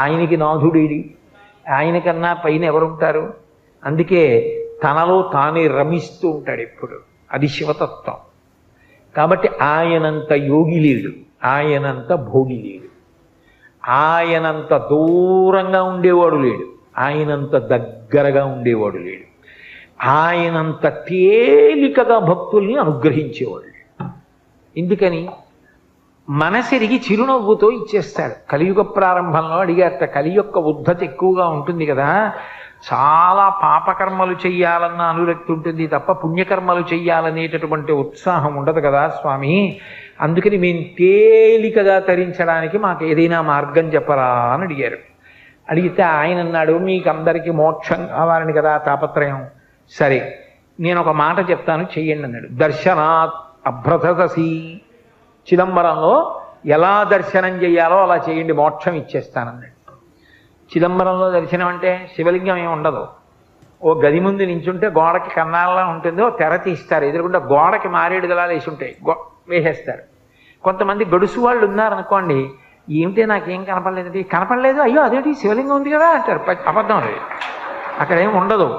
ఆయనకి నాథుడేడి, ఆయనకన్నా పైన ఎవరుంటారు? అందుకే తనలో తానే రమిస్తూ ఉంటాడు ఎప్పుడు. అది శివతత్వం. కాబట్టి ఆయనంత యోగి లేడు, ఆయనంత భోగి లేడు, ఆయనంత దూరంగా ఉండేవాడు లేడు, ఆయనంత దగ్గరగా ఉండేవాడు లేడు, ఆయనంత తేలికగా భక్తుల్ని అనుగ్రహించేవాడు లేడు. ఎందుకని? మనసెరిగి చిరునవ్వుతో ఇచ్చేస్తాడు. కలియుగ ప్రారంభంలో అడిగారట, కలి యొక్క ఉద్ధత ఎక్కువగా ఉంటుంది కదా, చాలా పాపకర్మలు చెయ్యాలన్న అనురక్తి ఉంటుంది తప్ప పుణ్యకర్మలు చెయ్యాలనేటటువంటి ఉత్సాహం ఉండదు కదా స్వామి, అందుకని మేము తేలికగా తరించడానికి మాకు ఏదైనా మార్గం చెప్పరా అని అడిగారు. అడిగితే ఆయన అన్నాడు, మీకు అందరికీ మోక్షం కావాలని కదా తాపత్రయం, సరే నేను ఒక మాట చెప్తాను చెయ్యండి అన్నాడు. దర్శనాత్ అభ్రతసి, చిదంబరంలో ఎలా దర్శనం చేయాలో అలా చేయండి, మోక్షం ఇచ్చేస్తానన్నాడు. చిదంబరంలో దర్శనం అంటే శివలింగం ఏమి ఉండదు. ఓ గది ముందు నించుంటే గోడకి కన్నాళ్ళ ఉంటుంది, ఓ తెర తీస్తారు, ఎదురుకుండా గోడకి మారేడు గలాలు వేసి ఉంటాయి, వేసేస్తారు. కొంతమంది గడుసు వాళ్ళు ఉన్నారనుకోండి, ఏమిటే నాకేం కనపడలేదండి, కనపడలేదు, అయ్యో అదేంటి శివలింగం ఉంది కదా అంటారు. అబద్ధం అది, అక్కడ ఏమి ఉండదు.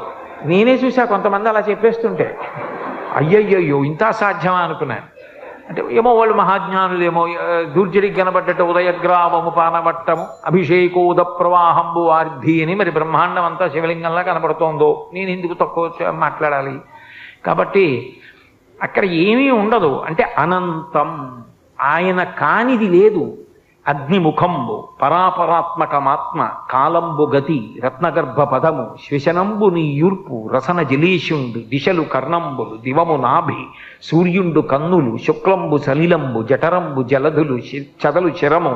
నేనే చూసా కొంతమంది అలా చెప్పేస్తుంటే, అయ్యయ్యో ఇంత సాధ్యమా అనుకున్నాను. అంటే ఏమో వాళ్ళు మహాజ్ఞానులేమో, దూర్జడికి కనబడ్డట్టు ఉదయగ్రామము పానవట్టము అభిషేకోద ప్రవాహంబు ఆర్ధి అని మరి బ్రహ్మాండం అంతా శివలింగంలా కనబడుతోందో, నేను ఎందుకు తక్కువ మాట్లాడాలి? కాబట్టి అక్కడ ఏమీ ఉండదు. అంటే అనంతం, ఆయన కానిది లేదు. అగ్నిముఖంబు పరాపరాత్మకమాత్మ కాలంబు గతి రత్నగర్భ పదము శ్వశనంబు నీయూర్పు రసన జలీషుండు దిశలు కర్ణంబులు దివము నాభి సూర్యుండు కన్నులు శుక్లంబు సలిలంబు జఠరంబు జలధులు చదలు చిరము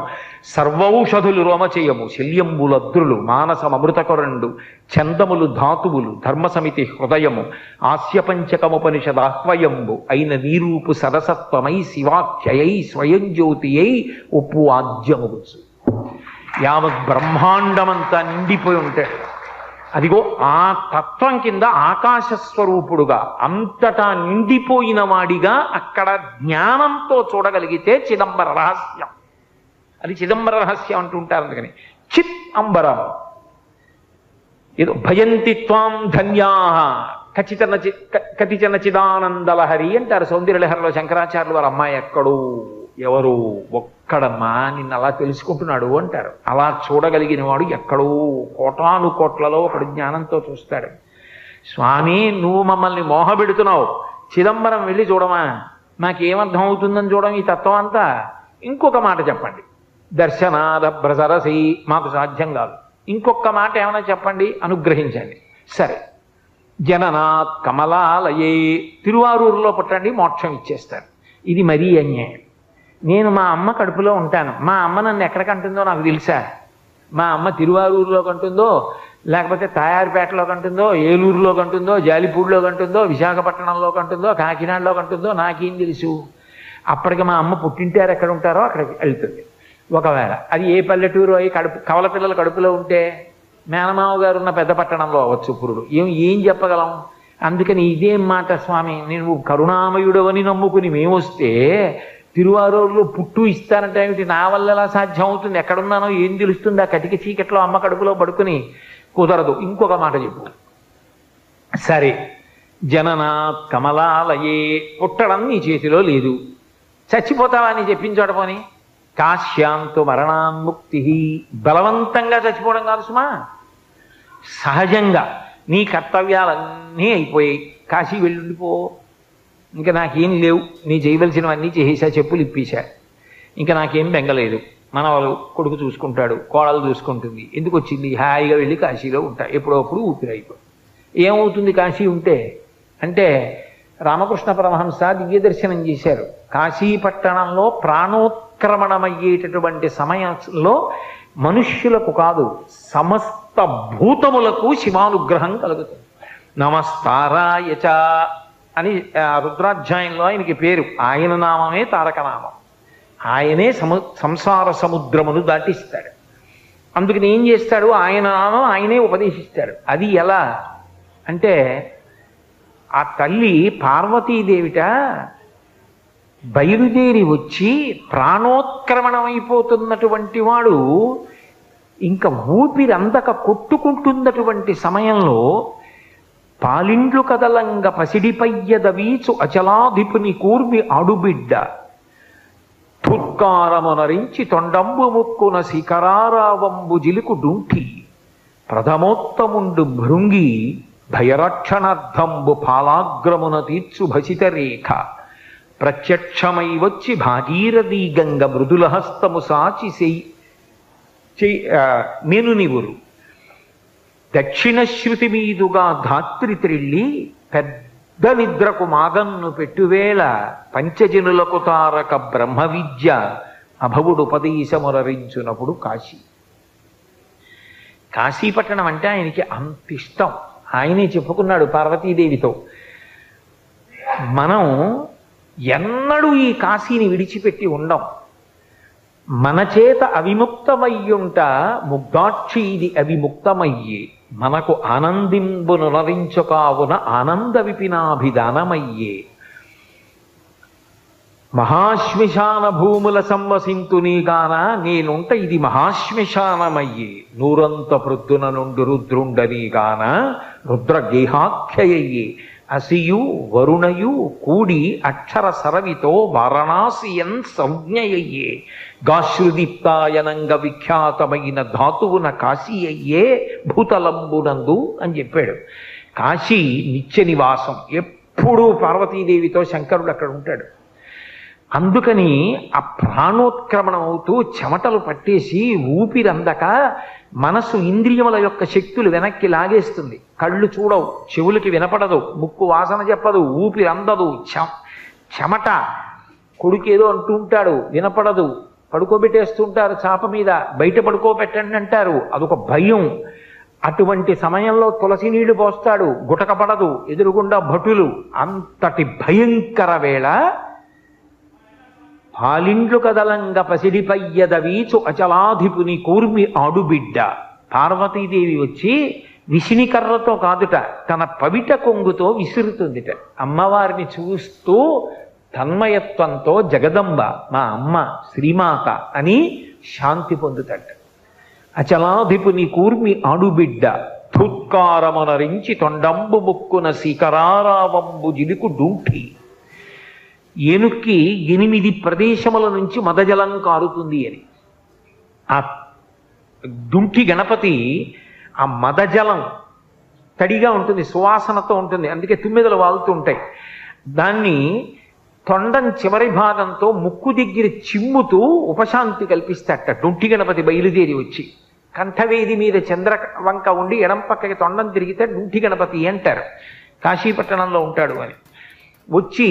సర్వౌషధులు రోమచయము శల్యంబులద్రులు మానసమృతకొరండు చందములు ధాతువులు ధర్మసమితి హృదయము ఆస్యపంచకముపనిషదాహ్వయంబు అయిన నీరూపు సరసత్వమై శివాఖ్యయై స్వయం జ్యోతియై ఉప్పు ఆద్యముగుచు. యావత్ బ్రహ్మాండమంతా నిండిపోయి ఉంటాడు. అదిగో ఆ తత్వం కింద ఆకాశస్వరూపుడుగా అంతటా నిండిపోయిన వాడిగా అక్కడ జ్ఞానంతో చూడగలిగితే చిదంబర రహస్యం. అది చిదంబర రహస్యం అంటుంటారు. అందుకని చిత్ అంబరం ఏదో భయంతి త్వాం ధన్యా కతిచన చిదానందలహరి అంటారు సౌందర్యలహరిలో శంకరాచార్యులు వారి అమ్మాయి ఎక్కడు, ఎవరు, ఒక్కడమ్మా నిన్ను అలా తెలుసుకుంటున్నాడు అంటారు. అలా చూడగలిగిన వాడు ఎక్కడో కోటాను కోట్లలో ఒకడు జ్ఞానంతో చూస్తాడు. స్వామి నువ్వు మమ్మల్ని మోహపెడుతున్నావు, చిదంబరం వెళ్ళి చూడమా, మాకేమర్థం అవుతుందని చూడడం ఈ తత్వం అంతా. ఇంకొక మాట చెప్పండి, దర్శనాద బ్రసరసి, మాకు సాధ్యం కాదు, ఇంకొక మాట ఏమైనా చెప్పండి, అనుగ్రహించండి. సరే, జననాత్ కమలాలయే, తిరువారూరులో పుట్టండి, మోక్షం ఇచ్చేస్తారు. ఇది మరీ అన్యాయం. నేను మా అమ్మ కడుపులో ఉంటాను, మా అమ్మ నన్ను ఎక్కడ కంటుందో నాకు తెలుసా? మా అమ్మ తిరువారూరులో కంటుందో, లేకపోతే తాయారుపేటలో కంటుందో, ఏలూరులో కంటుందో, జాలిపూడిలో కంటుందో, విశాఖపట్నంలో కంటుందో, కాకినాడలో కంటుందో నాకేం తెలుసు? అప్పటికి మా అమ్మ పుట్టింటారు ఎక్కడ ఉంటారో అక్కడికి వెళ్తుంది. ఒకవేళ అది ఏ పల్లెటూరు అయి కవల పిల్లల కడుపులో ఉంటే మేనమావ గారు ఉన్న పెద్ద పట్టణంలో అవ్వచ్చు పురుడు, ఏం చెప్పగలం? అందుకని ఇదేం మాట స్వామి, నేను కరుణామయుడు అని నమ్ముకుని మేమొస్తే తిరువారూరులో పుట్టు ఇస్తానంటే ఏమిటి? నా వల్ల ఎలా సాధ్యం అవుతుంది? ఎక్కడున్నానో ఏం తెలుస్తుంది? ఆ కటిక చీకట్లో అమ్మ కడుపులో పడుకుని కుదరదు. ఇంకొక మాట చెప్పు. సరే, జననాత్ కమలాలయే, పుట్టడం నీ చేతిలో లేదు, చచ్చిపోతావా అని చెప్పించోట పోని. కాశ్యాంతు మరణాన్ముక్తి, బలవంతంగా చచ్చిపోవడం కాదు సుమా, సహజంగా నీ కర్తవ్యాలన్నీ అయిపోయాయి, కాశీ వెళ్ళుండిపో, ఇంకా నాకేం లేవు, నీ చేయవలసినవన్నీ చేసేసా, చెప్పులు ఇప్పేశా, ఇంకా నాకేం బెంగలేదు, మనవాళ్ళు కొడుకు చూసుకుంటాడు, కోడలు చూసుకుంటుంది, ఎందుకు వచ్చింది, హాయిగా వెళ్ళి కాశీలో ఉంటా, ఎప్పుడప్పుడు ఊపిరైపో. ఏమవుతుంది కాశీ ఉంటే అంటే, రామకృష్ణ పరమహంస దివ్య దర్శనం చేశారు. కాశీ పట్టణంలో ప్రాణోత్క్రమణమయ్యేటటువంటి సమయంలో మనుష్యులకు కాదు సమస్త భూతములకు శివానుగ్రహం కలుగుతుంది. నమస్తారాయచ అని రుద్రాధ్యాయంలో ఆయనకి పేరు. ఆయన నామమే తారకనామం. ఆయనే సంసార సముద్రమును దాటిస్తాడు. అందుకని ఏం చేస్తాడు, ఆయన నామం ఆయనే ఉపదేశిస్తాడు. అది ఎలా అంటే, ఆ తల్లి పార్వతీదేవిట బయలుదేరి వచ్చి ప్రాణోత్క్రమణమైపోతున్నటువంటి వాడు ఇంకా ఊపిరి అందక కొట్టుకుంటున్నటువంటి సమయంలో పాలిండ్లు కదలంగ పసిడిపయ్యద వీచు అచలాధిపుని కూర్మి ఆడుబిడ్డ తుత్కారమునరించి తొండంబు ముక్కున శిఖరారావంబు జిలుకు డుంఠి ప్రథమోత్తముండు భృంగి భయరక్షణార్థంబు పాలాగ్రమున తీర్చు భసిత రేఖ ప్రత్యక్షమై వచ్చి భాగీరథీ గంగ మృదుల హస్తము సాచి నేను నివురు దక్షిణ శృతి మీదుగా ధాత్రి త్రిళ్ళి పెద్ద నిద్రకు మాగన్ను పెట్టువేళ పంచజనులకు తారక బ్రహ్మ విద్య అభవుడు ఉపదేశమురరించునప్పుడు కాశీపట్టణం అంటే ఆయనకి అంత ఇష్టం. ఆయనే చెప్పుకున్నాడు పార్వతీదేవితో, మనం ఎన్నడూ ఈ కాశీని విడిచిపెట్టి ఉండం, మన చేత అవిముక్తమయ్యుంట ముగ్ధాక్షి ఇది అవిముక్తమయ్యే మనకు ఆనందింబును నరించుకావున ఆనంద విపినాభిధానమయ్యే మహాశ్మశాన భూముల సంవసింతునీగాన నేనుంట ఇది మహాశ్మశానమయ్యే నూరంత ప్రొద్దున నుండి రుద్రుండనీగాన రుద్రగేహాఖ్యయ్యే అసియు వరుణయు కూడి అక్షర సరవితో వారణాసియన్ సంజ్ఞయయ్యే గాశ్రుదీప్తాయనంగ విఖ్యాతమైన ధాతువున కాశీ అయ్యే భూతలంబునందు అని చెప్పాడు. కాశీ నిత్య నివాసం, ఎప్పుడూ పార్వతీదేవితో శంకరుడు అక్కడ ఉంటాడు. అందుకని ఆ ప్రాణోత్క్రమణం అవుతూ చెమటలు పట్టేసి ఊపిరందక మనసు ఇంద్రియముల యొక్క శక్తులు వెనక్కి లాగేస్తుంది. కళ్ళు చూడవు, చెవులకి వినపడదు, ముక్కు వాసన చెప్పదు, ఊపిరి అందదు, చెమట. కొడుకేదో అంటూ ఉంటాడు, వినపడదు, పడుకోబెట్టేస్తుంటారు చాప మీద, బయట పడుకోబెట్టండి అంటారు, అదొక భయం. అటువంటి సమయంలో తులసి నీళ్లు పోస్తాడు, గుటకపడదు, ఎదురుగుండా భటులు. అంతటి భయంకర వేళ పాలిండ్లు కదలంగ పసిడిపయ్యద వీచు అచలాధిపుని కూర్మి ఆడుబిడ్డ. పార్వతీదేవి వచ్చి విసినికర్రతో కాదుట, తన పవిట కొంగుతో విసురుతుందిట. అమ్మవారిని చూస్తూ తన్మయత్వంతో జగదంబ మా అమ్మ శ్రీమాత అని శాంతి పొందుతట. అచలాధిపుని కూర్మి ఆడుబిడ్డ తుత్కారమునరించి తొండంబు ముక్కున శిఖరారావంబు జిలుకు డుంఠి. ఏనుక్కి 8 ప్రదేశముల నుంచి మదజలం కారుతుంది అని. ఆ డుంఠి గణపతి ఆ మదజలం తడిగా ఉంటుంది, సువాసనతో ఉంటుంది, అందుకే తుమ్మెదలు వాలుతూ ఉంటాయి. దాన్ని తొండం చివరి భాగంతో ముక్కు దగ్గర చిమ్ముతూ ఉపశాంతి కల్పిస్తాట. డుంఠి గణపతి బయలుదేరి వచ్చి కంఠవేది మీద చంద్రవంక ఉండి ఎడం పక్కకి తొండం తిరిగితే డుంఠి గణపతి అంటారు. కాశీపట్టణంలో ఉంటాడు అని. వచ్చి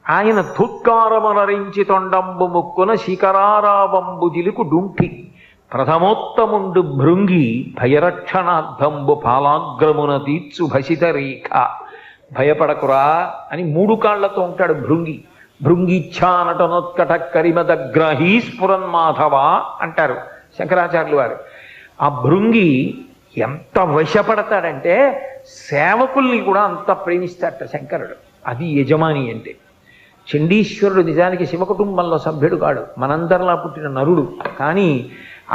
ఆయన ధుత్కారమునరించి తొండంబు ముక్కున శిఖరారావంబు జిలుకు డుంఠి ప్రథమోత్తముండు భృంగి భయరక్షణార్థంబు పాలాగ్రమున తీర్చు భసిత రేఖ. భయపడకురా అని 3 కాళ్లతో ఉంటాడు భృంగి. భృంగిచ్ఛా నటనోత్కట కరిమదగ్రహీ స్ఫురన్మాధవ అంటారు శంకరాచార్యులు వారు. ఆ భృంగి ఎంత వశపడతాడంటే సేవకుల్ని కూడా అంత ప్రేమిస్తాడట శంకరుడు. అది యజమాని అంటే. చండీశ్వరుడు నిజానికి శివకుటుంబంలో సభ్యుడు కాడు, మనందరిలా పుట్టిన నరుడు. కానీ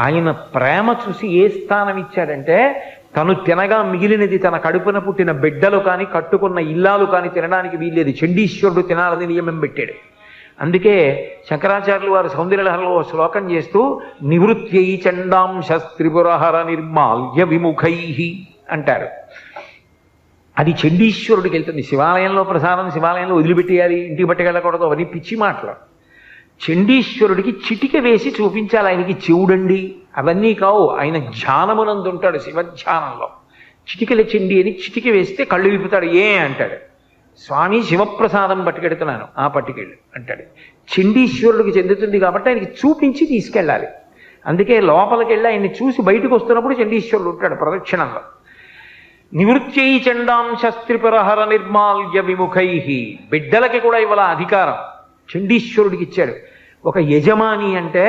ఆయన ప్రేమ చూసి ఏ స్థానం ఇచ్చాడంటే, తను తినగా మిగిలినది తన కడుపున పుట్టిన బిడ్డలు కానీ కట్టుకున్న ఇల్లాలు కానీ తినడానికి వీల్లేదు, చండీశ్వరుడు తినాలని నియమం పెట్టాడు. అందుకే శంకరాచార్యులు వారు సౌందర్యలహరిలో శ్లోకం చేస్తూ నివృత్యై చండాంశ త్రిపురహర నిర్మాల్య విముఖై అంటారు. అది చండీశ్వరుడికి వెళ్తుంది. శివాలయంలో ప్రసాదం శివాలయంలో వదిలిపెట్టేయాలి, ఇంటికి పట్టుకెళ్ళకూడదు, అవన్నీ పిచ్చి మాటలు. చండీశ్వరుడికి చిటిక వేసి చూపించాలి, ఆయనకి చెవుడండి అవన్నీ కావు. ఆయన ధ్యానమునందు ఉంటాడు, శివధ్యానంలో. చిటికల చెండి అని చిటిక వేస్తే కళ్ళు విప్పుతాడు. అంటాడు, స్వామి శివప్రసాదం పట్టుకెడుతున్నాను, ఆ పట్టుకెళ్ళు అంటాడు. చండీశ్వరుడికి చెందుతుంది కాబట్టి ఆయనకి చూపించి తీసుకెళ్ళాలి. అందుకే లోపలికి వెళ్ళి ఆయన్ని చూసి బయటకు వస్తున్నప్పుడు చండీశ్వరుడు ఉంటాడు ప్రదక్షిణంలో. నివృత్యై చండాంశస్త్రిపురహర నిర్మాల్య విముఖై. బిడ్డలకి కూడా ఇవాళ అధికారం చండీశ్వరుడికి ఇచ్చాడు. ఒక యజమాని అంటే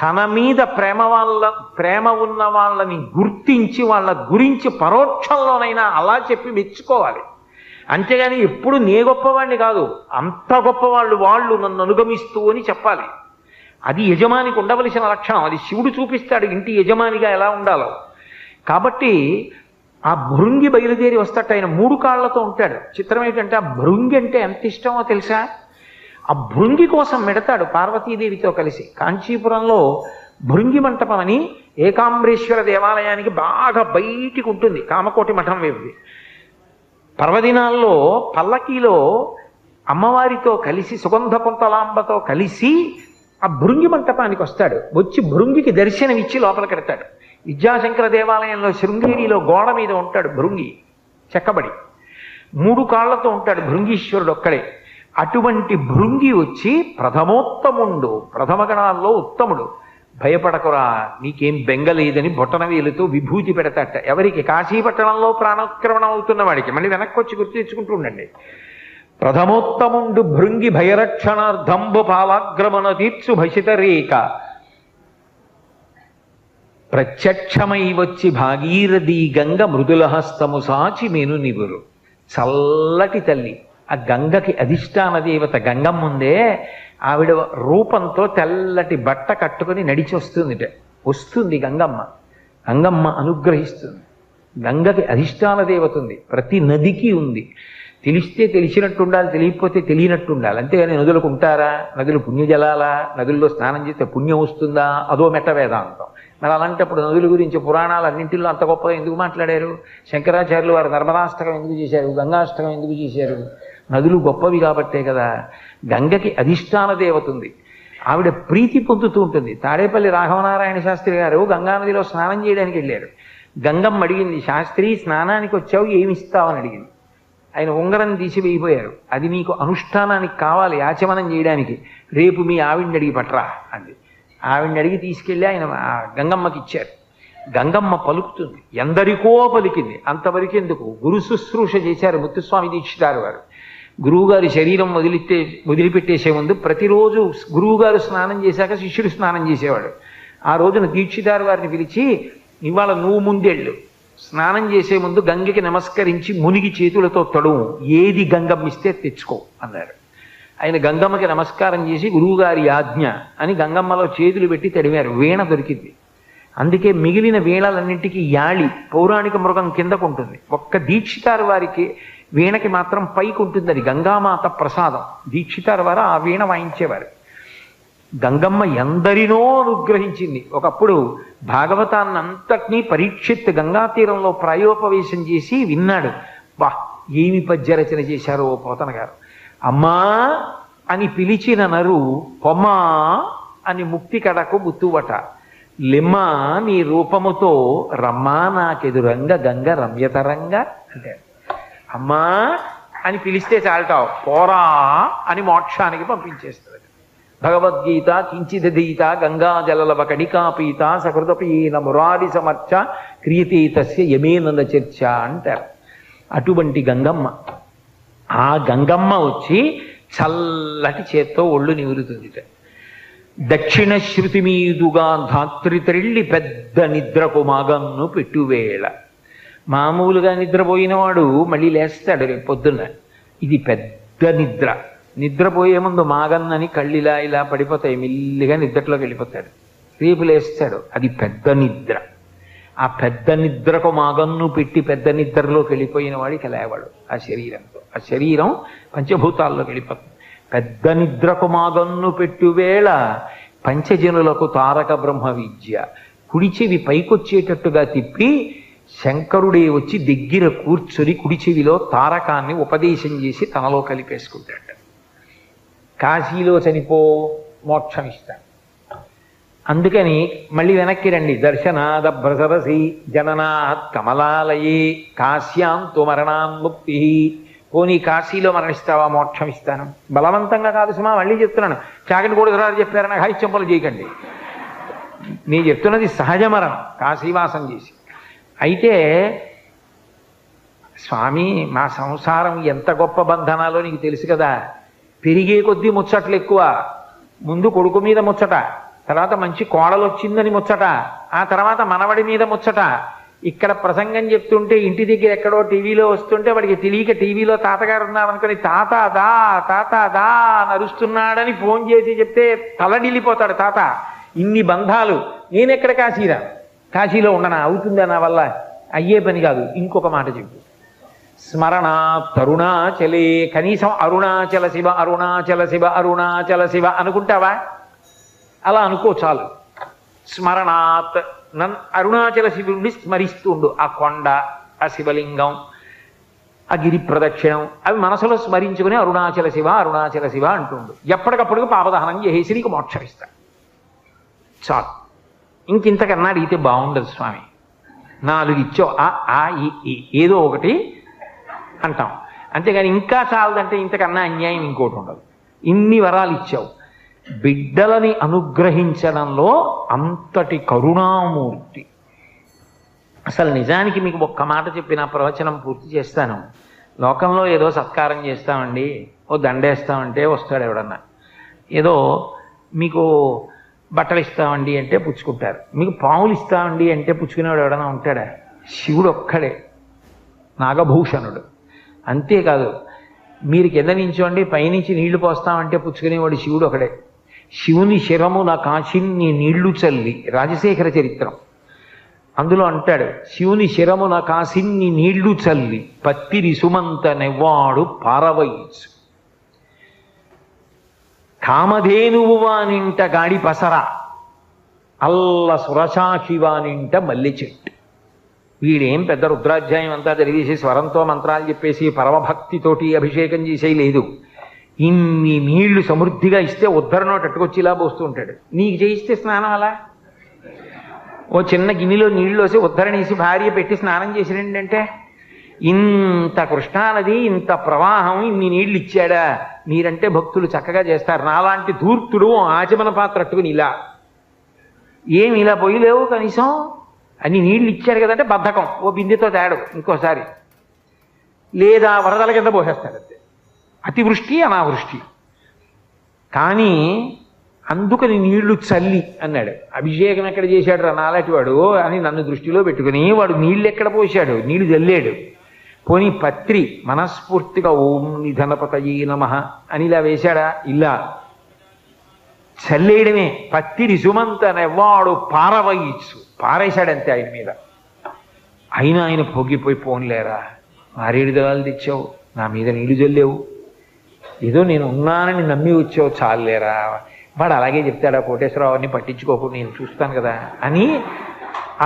తన మీద ప్రేమ ఉన్న వాళ్ళని గుర్తించి వాళ్ళ గురించి పరోక్షంలోనైనా అలా చెప్పి మెచ్చుకోవాలి. అంతేగాని ఎప్పుడు నే గొప్పవాడిని కాదు, అంత గొప్పవాళ్ళు వాళ్ళు నన్ను అనుగమిస్తూ అని చెప్పాలి. అది యజమానికి ఉండవలసిన లక్షణం. అది శివుడు చూపిస్తాడు ఇంటి యజమానిగా ఎలా ఉండాలో. కాబట్టి ఆ భృంగి బయలుదేరి వస్తాడు. ఆయన 3 కాళ్లతో ఉంటాడు. చిత్రం ఏంటంటే ఆ భృంగి అంటే ఎంత ఇష్టమో తెలుసా? ఆ భృంగి కోసం మెడతాడు పార్వతీదేవితో కలిసి. కాంచీపురంలో భృంగి మంటపం అని ఏకాంబరేశ్వర దేవాలయానికి బాగా బయటికి ఉంటుంది, కామకోటి మఠం వేవి. పర్వదినాల్లో పల్లకీలో అమ్మవారితో కలిసి సుగంధ కుంతలాంబతో కలిసి ఆ భృంగి మంటపానికి వస్తాడు. వచ్చి భృంగికి దర్శనమిచ్చి లోపలికి పెడతాడు. విద్యాశంకర దేవాలయంలో శృంగేరిలో గోడ మీద ఉంటాడు భృంగి చెక్కబడి. 3 కాళ్లతో ఉంటాడు భృంగీశ్వరుడు ఒక్కడే. అటువంటి భృంగి వచ్చి ప్రథమోత్తముండు, ప్రథమగణాల్లో ఉత్తముడు, భయపడకురా నీకేం బెంగలేదని బొట్టనవేలుతో విభూతి పెడతాట. ఎవరికి? కాశీపట్టణంలో ప్రాణోత్క్రమణం అవుతున్న వాడికి. మళ్ళీ వెనక్కి వచ్చి గుర్తు తెచ్చుకుంటూ ఉండండి. ప్రథమోత్తముండు భృంగి భయరక్షణార్థంబు పాలాగ్రమణ తీర్చు భసిత రేఖ ప్రత్యక్షమై వచ్చి భాగీరథీ గంగ మృదులహస్తము సాచి మేను నివురు. చల్లటి తల్లి ఆ గంగకి అధిష్టాన దేవత గంగమ్మ ఉందే, ఆవిడ రూపంతో తెల్లటి బట్ట కట్టుకొని నడిచి వస్తుంది గంగమ్మ. గంగమ్మ అనుగ్రహిస్తుంది. గంగకి అధిష్టాన దేవత ఉంది, ప్రతి నదికి ఉంది. తెలిస్తే తెలిసినట్టు ఉండాలి, తెలియకపోతే తెలియనట్టు ఉండాలి. అంతేగాని నదులకు ఉంటారా? నదులు పుణ్యజలాలా? నదుల్లో స్నానం చేస్తే పుణ్యం వస్తుందా? అదో మెట్ట వేదాంతం. మరి అలాంటప్పుడు నదుల గురించి పురాణాలు అన్నింటిలో అంత గొప్పగా ఎందుకు మాట్లాడారు? శంకరాచార్యులు వారు నర్మదాష్టకం ఎందుకు చేశారు? గంగాష్టకం ఎందుకు చేశారు? నదులు గొప్పవి కాబట్టే కదా. గంగకి అధిష్టాన దేవత ఉంది, ఆవిడ ప్రీతి పొందుతూ ఉంటుంది. తాడేపల్లి రాఘవనారాయణ శాస్త్రి గారు గంగానదిలో స్నానం చేయడానికి వెళ్ళారు. గంగమ్మ అడిగింది, శాస్త్రి స్నానానికి వచ్చావు ఏమిస్తావని అడిగింది. ఆయన ఉంగరం తీసి వేయిపోయారు. అది నీకు అనుష్ఠానానికి కావాలి, ఆచమనం చేయడానికి, రేపు మీ ఆవిడ్ని అడిగి పట్రా అంది. ఆవిడ్ని అడిగి తీసుకెళ్ళి ఆయన గంగమ్మకి ఇచ్చారు. గంగమ్మ పలుకుతుంది, ఎందరికో పలికింది. అంతవరకు ఎందుకు? గురు శుశ్రూష చేశారు ముత్తుస్వామి దీక్షితారు వారు. గురువుగారి శరీరం వదిలిపెట్టేసే ముందు ప్రతిరోజు గురువుగారు స్నానం చేశాక శిష్యుడు స్నానం చేసేవాడు. ఆ రోజున దీక్షితారు వారిని పిలిచి, ఇవాళ నువ్వు ముందెళ్ళు, స్నానం చేసే ముందు గంగకి నమస్కరించి మునిగి చేతులతో తడువు, ఏది గంగమ్మ ఇస్తే తెచ్చుకో అన్నారు. ఆయన గంగమ్మకి నమస్కారం చేసి గురువుగారి ఆజ్ఞ అని గంగమ్మలో చేతులు పెట్టి తడివారు. వీణ దొరికింది. అందుకే మిగిలిన వీణలన్నింటికి యాళి పౌరాణిక మృగం కిందకు ఉంటుంది. ఒక్క దీక్షితారు వారికి వీణకి మాత్రం పైకి ఉంటుంది. అది గంగామాత ప్రసాదం. దీక్షితారు వారు ఆ వీణ వాయించేవారు. గంగమ్మ ఎందరినో అనుగ్రహించింది. ఒకప్పుడు భాగవతాన్నంతటినీ పరీక్షిత్ గంగా తీరంలో ప్రాయోపవేశం చేసి విన్నాడు. వా ఏమి పద్యరచన చేశారో పోతన గారు. అమ్మా అని పిలిచిన నరు పొమ్మా అని ముక్తి కడకు ముత్తువట, లిమ్మా నీ రూపముతో రమ్మా నాకెదురంగ గంగ రమ్యతరంగ అంటే, అమ్మా అని పిలిస్తే చాలటావు, పోరా అని మోక్షానికి పంపించేస్తుంది. భగవద్గీత కించిదీత గంగాజలలవ కణికాపీత సకృతపీన మురారి సమర్చ క్రియతే తస్య యమేనన చర్చ అంటారు. అటువంటి గంగమ్మ. ఆ గంగమ్మ వచ్చి చల్లటి చేత్తో ఒళ్ళు నివురుతుంది. దక్షిణ శృతి మీదుగా ధాత్రి త్రిళ్ళి పెద్ద నిద్రకు మాగన్ను పెట్టువేళ. మామూలుగా నిద్రపోయినవాడు మళ్ళీ లేస్తాడు రేపు పొద్దున్న. ఇది పెద్ద నిద్ర. నిద్రపోయే ముందు మాగన్నని కళ్ళిలా ఇలా పడిపోతాయి, మెల్లిగా నిద్రలోకి వెళ్ళిపోతాడు. రేపు లేస్తాడు. అది పెద్ద నిద్ర. ఆ పెద్ద నిద్రకు మాగన్ను పెట్టి పెద్ద నిద్రలోకి వెళ్ళిపోయిన వాడికి లేవాడు ఆ శరీరంతో. ఆ శరీరం పంచభూతాల్లోకి వెళ్ళిపోతుంది. పెద్ద నిద్రకు మాగన్ను పెట్టువేళ పంచజనులకు తారక బ్రహ్మ విద్య. కుడి చెవి పైకొచ్చేటట్టుగా తిప్పి శంకరుడే వచ్చి దగ్గర కూర్చొని కుడి చెవిలో తారకాన్ని ఉపదేశం చేసి తనలో కలిపేసుకుంటాడు. కాశీలో చనిపో మోక్షం ఇస్తాడు. అందుకని మళ్ళీ వెనక్కి రండి. దర్శనాదభ్రసరసి జననాత్ కమలాలయే కాశ్యాంతో మరణాన్ముక్తి. పోనీ కాశీలో మరణిస్తావా, మోక్షం ఇస్తాను. బలవంతంగా కాదు సుమా, మళ్ళీ చెప్తున్నాను. చాకటి కూడా రాదు చెప్పారు, నాకు హైచెంపలు చేయకండి. నేను చెప్తున్నది సహజ మరణం, కాశీవాసం చేసి. అయితే స్వామి మా సంసారం ఎంత గొప్ప బంధనాలో నీకు తెలుసు కదా. పెరిగే కొద్దీ ముచ్చట్లు ఎక్కువ. ముందు కొడుకు మీద ముచ్చట, తర్వాత మంచి కోడలు వచ్చిందని ముచ్చట, ఆ తర్వాత మనవడి మీద ముచ్చట. ఇక్కడ ప్రసంగం చెప్తుంటే ఇంటి దగ్గర ఎక్కడో టీవీలో వస్తుంటే వాడికి తెలియక టీవీలో తాతగారు ఉన్నారనుకుని తాత దా నరుస్తున్నాడని ఫోన్ చేసి చెప్తే తలడిల్లిపోతాడు తాత. ఇన్ని బంధాలు, నేనెక్కడ కాశీరా, కాశీలో ఉండనా, అవుతుందా నా వల్ల? అయ్యే పని కాదు. ఇంకొక మాట చెప్పు, స్మరణ తరుణాచలే, కనీసం అరుణాచల శివ అరుణాచల శివ అరుణాచల శివ అనుకుంటావా? అలా అనుకో చాలు. స్మరణాత్, అరుణాచల శివుడిని స్మరిస్తుండు. ఆ కొండ, ఆ శివలింగం, ఆ గిరి ప్రదక్షిణం అవి మనసులో స్మరించుకుని అరుణాచల శివ అరుణాచల శివ అంటుండు. ఎప్పటికప్పుడు పాపదహనం చేసి నీకు మోక్షం ఇస్తా చాలు. ఇంకింతకన్నా అడిగితే బాగుండదు స్వామి. 4 ఇచ్చావు, ఏదో ఒకటి అంటాం, అంతేగాని ఇంకా చాలదంటే ఇంతకన్నా అన్యాయం ఇంకోటి ఉండదు. ఇన్ని వరాలు ఇచ్చావు, బిడ్డలని అనుగ్రహించడంలో అంతటి కరుణామూర్తి. అసలు నిజానికి మీకు ఒక్క మాట చెప్పి నా ప్రవచనం పూర్తి చేస్తాను. లోకంలో ఏదో సత్కారం చేస్తామండి, ఓ దండేస్తామంటే వస్తాడు ఎవడన్నా, ఏదో మీకు బట్టలు ఇస్తామండి అంటే పుచ్చుకుంటారు, మీకు పాములు ఇస్తామండి అంటే పుచ్చుకునేవాడు ఎవడన్నా ఉంటాడా? శివుడు ఒక్కడే నాగభూషణుడు. అంతేకాదు, మీరు కింద నించోండి పైనుంచి నీళ్లు పోస్తామంటే పుచ్చుకునేవాడు శివుడు ఒకడే. శివుని శిరమున కాచిన్ని నీళ్లు చల్లి, రాజశేఖర చరిత్రం, అందులో అంటాడు, శివుని శిరమున కాసిన్ని నీళ్లు చల్లి పత్తిరి సుమంత నెవ్వాడు పారవయించు, కామధేనువు వానింట గాడి పసర, అల్ల సురశాఖి వానింట మల్లె చెట్టు. వీడేం పెద్ద రుద్రాధ్యాయం అంతా చదివేసి స్వరంతో మంత్రాలు చెప్పేసి పరమభక్తితోటి అభిషేకం చేసేది లేదు. ఇన్ని నీళ్లు సమృద్ధిగా ఇస్తే ఉద్ధరణో టట్టుకొచ్చి ఇలా పోస్తూ ఉంటాడు. నీకు చేయిస్తే స్నానం అలా ఓ చిన్న గిన్నెలో నీళ్లు వేసి ఉద్ధరణేసి భార్య పెట్టి స్నానం చేసిరండి అంటే, ఇంత కృష్ణానది ఇంత ప్రవాహం ఇన్ని నీళ్లు ఇచ్చాడా? మీరంటే భక్తులు చక్కగా చేస్తారు. నాలాంటి ధూర్తుడు ఆచమన పాత్ర అట్టుకుని ఇలా ఏమి ఇలా పోయిలేవు, కనీసం అన్ని నీళ్లు ఇచ్చాడు కదంటే బద్ధకం, ఓ బిందెతో తేడు ఇంకోసారి, లేదా వరదల కింద పోసేస్తాడు. అంతే, అతివృష్టి అనావృష్టి. కానీ అందుకని నీళ్లు చల్లి అన్నాడు. అభిషేకం ఎక్కడ చేశాడు రా నాలాంటి వాడు అని నన్ను దృష్టిలో పెట్టుకుని వాడు నీళ్ళు ఎక్కడ పోశాడు? నీళ్లు చల్లాడు. పోనీ పత్రి మనస్ఫూర్తిగా ఓం నిధనపతయే నమః అని ఇలా వేశాడా? ఇలా చల్లేయడమే. పత్తిరి సుమంతనెవ్వాడు పారవయిచ్చు, పారేశాడంతే ఆయన మీద. అయినా ఆయన పొగిపోయి పోన్లేరా, 6-7 దళాలు తెచ్చావు, నా మీద నీళ్లు చల్లేవు, ఏదో నేను ఉన్నానని నమ్మి వచ్చావు, చాలేరా. వాడు అలాగే చెప్తాడా కోటేశ్వరరావుని పట్టించుకోకు, నేను చూస్తాను కదా అని.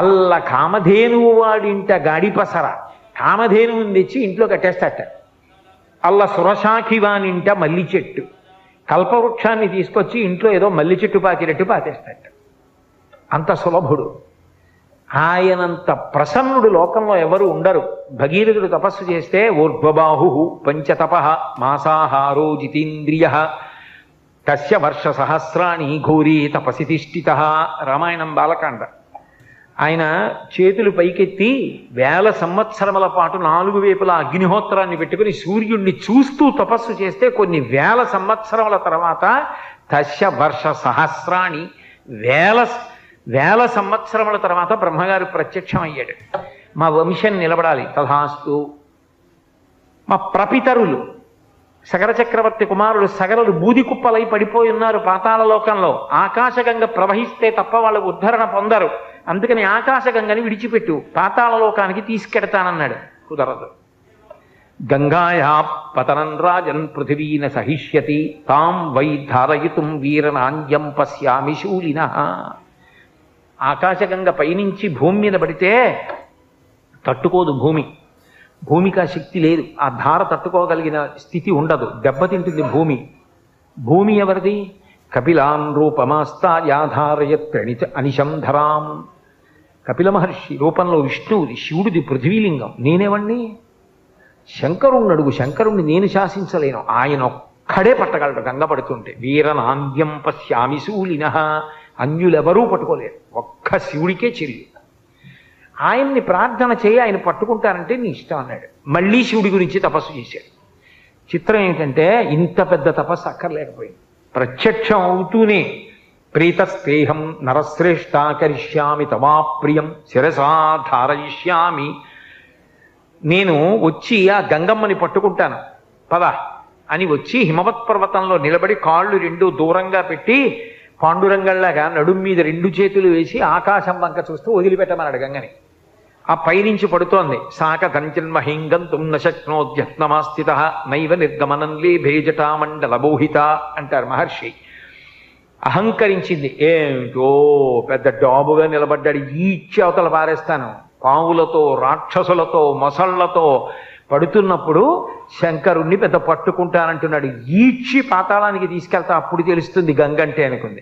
అల్ల కామధేనువు వాడింట గాడిపసర, కామధేనువుని తెచ్చి ఇంట్లో కట్టేస్తాట. అల్ల సురశాఖి వానింట మల్లి చెట్టు, కల్పవృక్షాన్ని తీసుకొచ్చి ఇంట్లో ఏదో మల్లి చెట్టు పాతినట్టు పాతేస్తాట. అంత సులభుడు. ఆయనంత ప్రసన్నుడు లోకంలో ఎవరు ఉండరు. భగీరథుడు తపస్సు చేస్తే ఊర్ధ్వబాహు పంచతప మాసాహారో జితేంద్రియ తస్య వర్ష సహస్రాణి ఘోరీ తపసి తిష్ఠిత. రామాయణం బాలకాండ. ఆయన చేతులు పైకెత్తి 1000 సంవత్సరముల పాటు 4 వైపులా అగ్నిహోత్రాన్ని పెట్టుకుని సూర్యుడిని చూస్తూ తపస్సు చేస్తే కొన్ని 1000 సంవత్సరముల తర్వాత తస్య వర్ష సహస్రాణి 1000 సంవత్సరముల తర్వాత బ్రహ్మగారు ప్రత్యక్షం అయ్యాడు. మా వంశం నిలబడాలి, తథాస్తు. మా ప్రపితరులు సగర చక్రవర్తి కుమారులు సగరలు బూది కుప్పలై పడిపోయి ఉన్నారు పాతాళ లోకంలో. ఆకాశగంగ ప్రవహిస్తే తప్ప వాళ్ళు ఉద్ధరణ పొందరు, అందుకని ఆకాశగంగని విడిచిపెట్టు, పాతాళ లోకానికి తీసుకెడతానన్నాడు. కుదరదు. గంగాయా పతనం రాజన్ పృథివీన సహిష్యతి తాం వై ధారయితుం వీరనాంద్యం పశ్యామి శూలినః. ఆకాశగంగ పైనుంచి భూమి మీద పడితే తట్టుకోదు భూమి, భూమికి ఆ శక్తి లేదు, ఆ ధార తట్టుకోగలిగిన స్థితి ఉండదు, దెబ్బతింటుంది భూమి. భూమి ఎవరిది? కపిలాన్ రూపమాస్తాయాధారయత్ ప్రణిత అనిశం ధరాం. కపిల మహర్షి రూపంలో విష్ణువుది, శివుడిది పృథ్వీలింగం. నేనేవండి? శంకరుణ్ణి అడుగు, శంకరుణ్ణి నేను శాసించలేను, ఆయన ఒక్కడే పట్టగలడు గంగ పడుతుంటే. వీరనాంద్యం పశ్యామి శూలినః. అన్యులెవరూ పట్టుకోలేరు, ఒక్క శివుడికే చెల్లి. ఆయన్ని ప్రార్థన చేయి, ఆయన పట్టుకుంటారంటే నీ ఇష్టం అన్నాడు. మళ్ళీ శివుడి గురించి తపస్సు చేశాడు. చిత్రం ఏమిటంటే ఇంత పెద్ద తపస్సు అక్కర్లేకపోయింది. ప్రత్యక్షం అవుతూనే ప్రీతస్తేహం నరశ్రేష్టా కరిష్యామి తవా ప్రియం శిరసా ధారయిష్యామి. నేను వచ్చి ఆ గంగమ్మని పట్టుకుంటాను పద అని వచ్చి హిమవత్ పర్వతంలో నిలబడి కాళ్ళు రెండు దూరంగా పెట్టి పాండురంగంలాగా నడుం మీద రెండు చేతులు వేసి ఆకాశం వంక చూస్తూ వదిలిపెట్టమన్నాడు గంగని. ఆ పైనుంచి పడుతోంది. సాక తంచిన్మహింగంతుం నశక్నోద్యత్నమాస్థిత నైవ నిర్గమనం లేభే జటామండలబోహిత అంటారు మహర్షి. అహంకరించింది. ఏమిటో పెద్ద డాబుగా నిలబడ్డాడు, ఈడ్చి అవతల పారేస్తాను. పావులతో రాక్షసులతో మొసళ్లతో పడుతున్నప్పుడు శంకరుణ్ణి పెద్ద పట్టుకుంటానంటున్నాడు, ఈడ్చి పాతాళానికి తీసుకెళ్తా అప్పుడు తెలుస్తుంది గంగంటే అనుకుంది.